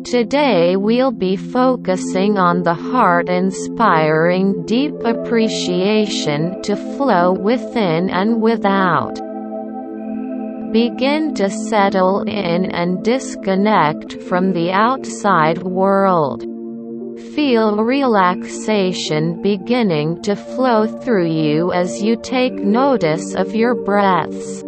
Today we'll be focusing on the heart-inspiring deep appreciation to flow within and without. Begin to settle in and disconnect from the outside world. Feel relaxation beginning to flow through you as you take notice of your breaths.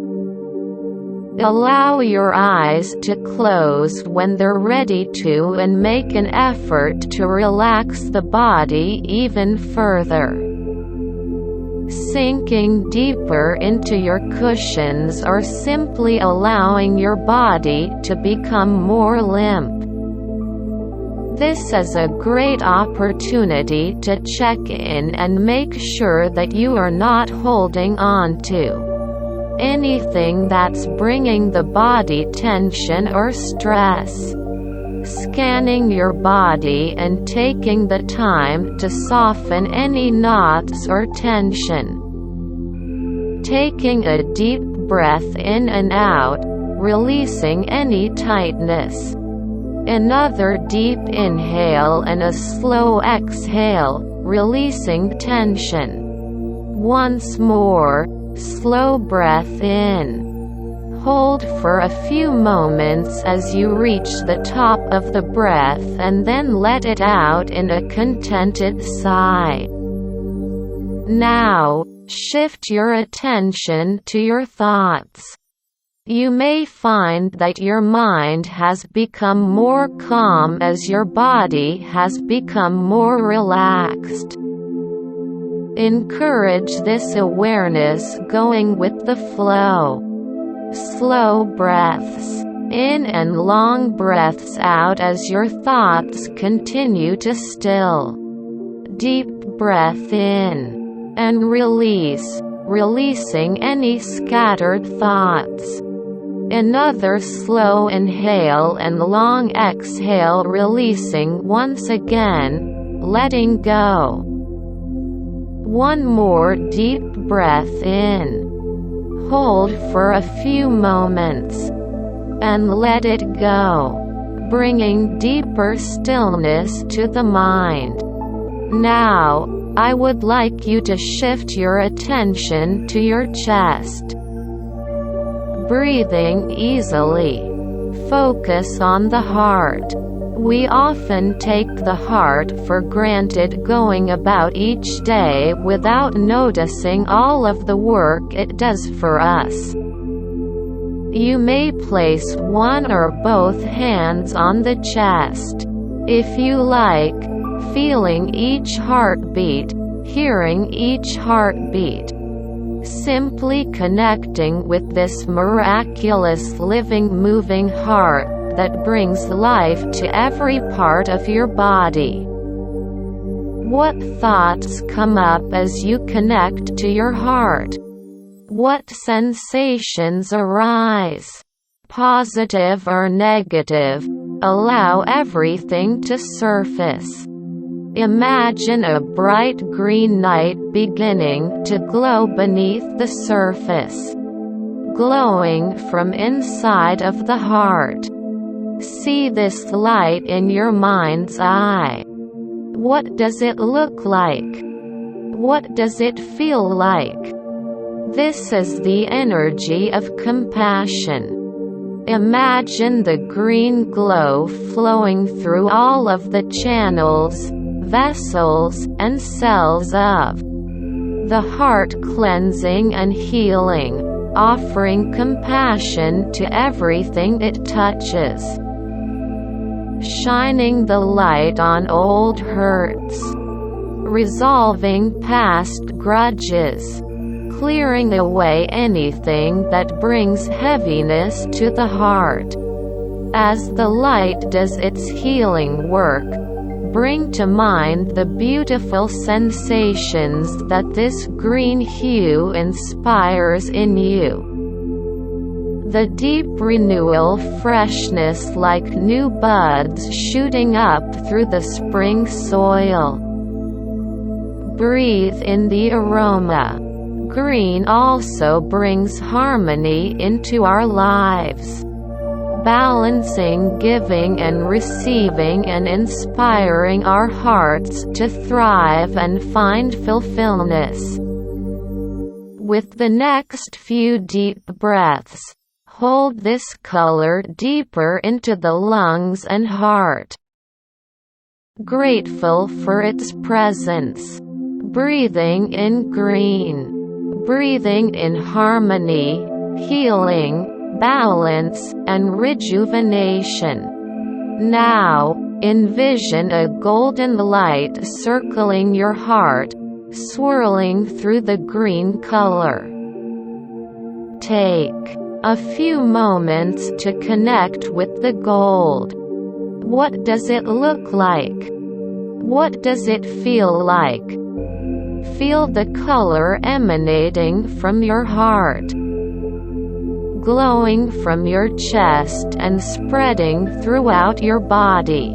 Allow your eyes to close when they're ready to, and make an effort to relax the body even further. Sinking deeper into your cushions or simply allowing your body to become more limp. This is a great opportunity to check in and make sure that you are not holding on to anything that's bringing the body tension or stress. Scanning your body and taking the time to soften any knots or tension. Taking a deep breath in and out, releasing any tightness. Another deep inhale and a slow exhale, releasing tension. Once more, slow breath in. Hold for a few moments as you reach the top of the breath, and then let it out in a contented sigh. Now, shift your attention to your thoughts. You may find that your mind has become more calm as your body has become more relaxed. Encourage this awareness going with the flow. Slow breaths in and long breaths out as your thoughts continue to still. Deep breath in and release, releasing any scattered thoughts. Another slow inhale and long exhale, releasing once again, letting go. One more deep breath in. Hold for a few moments. And let it go, bringing deeper stillness to the mind. Now, I would like you to shift your attention to your chest. Breathing easily. Focus on the heart. We often take the heart for granted, going about each day without noticing all of the work it does for us. You may place one or both hands on the chest, if you like, feeling each heartbeat, hearing each heartbeat. Simply connecting with this miraculous living, moving heart that brings life to every part of your body. What thoughts come up as you connect to your heart? What sensations arise? Positive or negative? Allow everything to surface. Imagine a bright green night beginning to glow beneath the surface, glowing from inside of the heart. See this light in your mind's eye. What does it look like? What does it feel like? This is the energy of compassion. Imagine the green glow flowing through all of the channels, vessels, and cells of the heart, cleansing and healing, offering compassion to everything it touches. Shining the light on old hurts, resolving past grudges, clearing away anything that brings heaviness to the heart. As the light does its healing work, bring to mind the beautiful sensations that this green hue inspires in you. The deep renewal, freshness like new buds shooting up through the spring soil. Breathe in the aroma. Green also brings harmony into our lives, balancing giving and receiving and inspiring our hearts to thrive and find fulfillment. With the next few deep breaths, hold this color deeper into the lungs and heart. Grateful for its presence. Breathing in green. Breathing in harmony, healing, balance, and rejuvenation. Now, envision a golden light circling your heart, swirling through the green color. Take a few moments to connect with the gold. What does it look like? What does it feel like? Feel the color emanating from your heart, glowing from your chest and spreading throughout your body.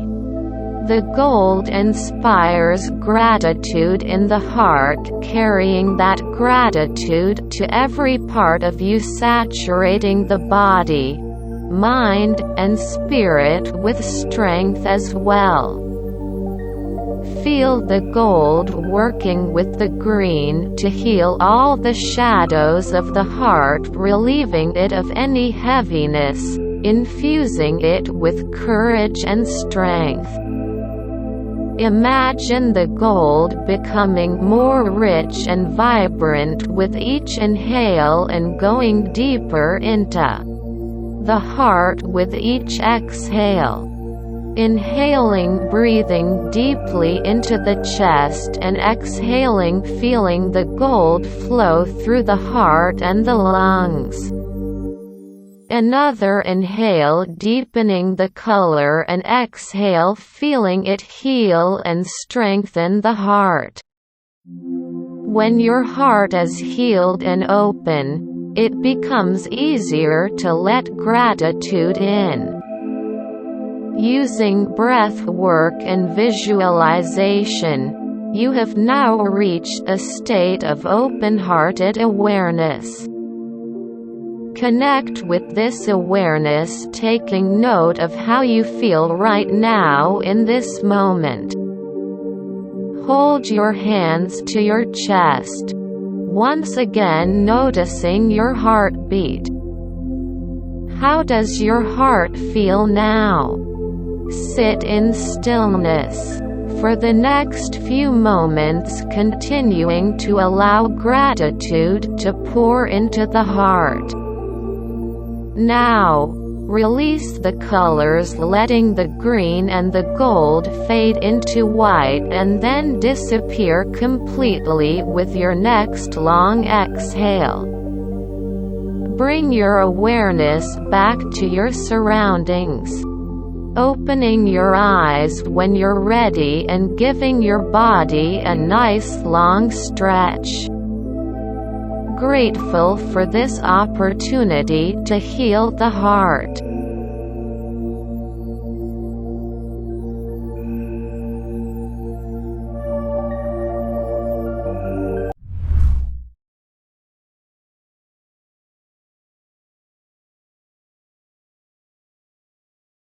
The gold inspires gratitude in the heart, carrying that gratitude to every part of you, saturating the body, mind, and spirit with strength as well. Feel the gold working with the green to heal all the shadows of the heart, relieving it of any heaviness, infusing it with courage and strength. Imagine the gold becoming more rich and vibrant with each inhale and going deeper into the heart with each exhale. Inhaling, breathing deeply into the chest, and exhaling, feeling the gold flow through the heart and the lungs. Another inhale, deepening the color, and exhale, feeling it heal and strengthen the heart. When your heart is healed and open, it becomes easier to let gratitude in. Using breath work and visualization, you have now reached a state of open-hearted awareness. Connect with this awareness, taking note of how you feel right now in this moment. Hold your hands to your chest, once again noticing your heartbeat. How does your heart feel now? Sit in stillness for the next few moments, continuing to allow gratitude to pour into the heart. Now, release the colors, letting the green and the gold fade into white and then disappear completely with your next long exhale. Bring your awareness back to your surroundings, opening your eyes when you're ready and giving your body a nice long stretch. Grateful for this opportunity to heal the heart.